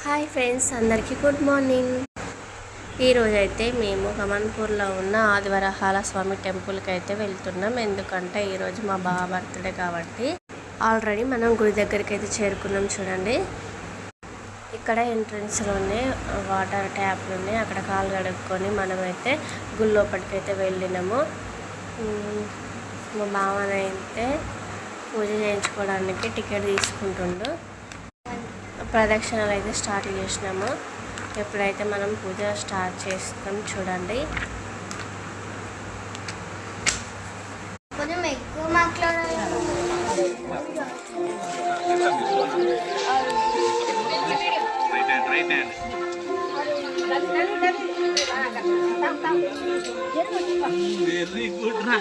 Hi friends, అందరికీ good morning. ఈరోజు అయితే మేము కమన్పూర్లో ఉన్న ఆదివరహాల స్వామి టెంపుల్కి అయితే వెళ్తున్నాం. ఎందుకంటే ఈరోజు మా బావ బర్త్డే కాబట్టి ఆల్రెడీ మనం గుడి దగ్గరికి అయితే చేరుకున్నాం. చూడండి, ఇక్కడ ఎంట్రన్స్లోనే వాటర్ ట్యాప్లు ఉన్నాయి. అక్కడ కాలు కడుక్కొని మనమైతే గుడి లోపలికి అయితే వెళ్ళినాము. మా బావనైతే పూజ చేయించుకోవడానికి టికెట్ తీసుకుంటుండు. ప్రదక్షిణలు అయితే స్టార్ట్ చేసినాము. ఎప్పుడైతే మనం పూజ స్టార్ట్ చేస్తాం చూడండి. కొంచెం ఎక్కువ మాట్లాడాలి. వెరీ గుడ్ రా.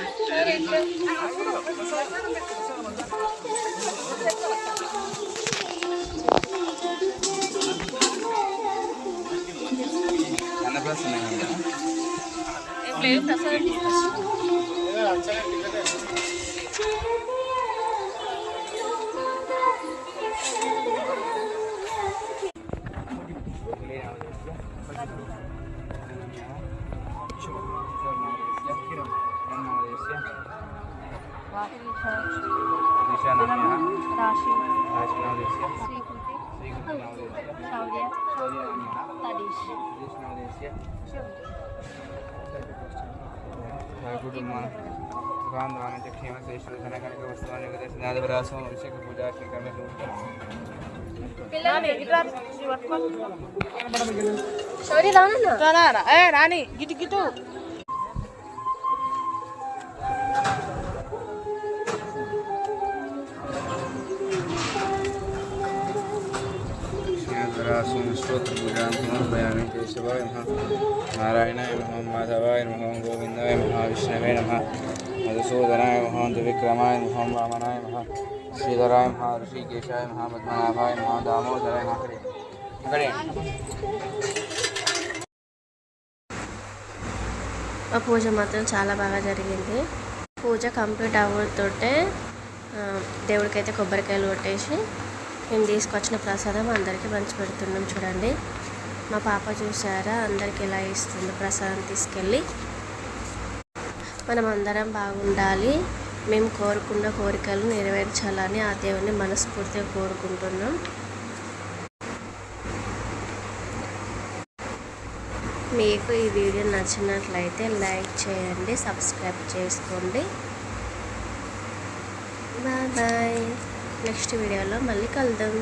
రాని గిటు గిటు स्तोत्र पूजा समर्पयामि। केशवाय नमः, नारायणाय नमः, माधवाय नमः, गोविंदाय नमः, विष्णवे नमः, मधुसूदनाय नमः, त्रिविक्रमाय नमः, वामनाय नमः, श्रीधराय नमः, ऋषिकेशाय नमः, पद्मनाभाय नमः, दामोदराय नमः। ఆ పూజ మాత్రం చాలా బాగా జరిగింది. పూజ కంప్లీట్ అవ్వడంతోటే దేవుడికైతే కొబ్బరికాయలు కొట్టేసి మేము తీసుకొచ్చిన ప్రసాదం అందరికీ పంచి పెడుతున్నాం. చూడండి, మా పాప చూసారా అందరికి ఎలా ఇస్తుంది ప్రసాదం తీసుకెళ్ళి. మనం అందరం బాగుండాలి, మేము కోరుకున్న కోరికలు నెరవేర్చాలని ఆ దేవుని మనస్ఫూర్తిగా కోరుకుంటున్నాం. మీకు ఈ వీడియో నచ్చినట్లయితే లైక్ చేయండి, సబ్స్క్రైబ్ చేసుకోండి. Bye bye. నెక్స్ట్ వీడియోలో మళ్ళీ కలుద్దాం.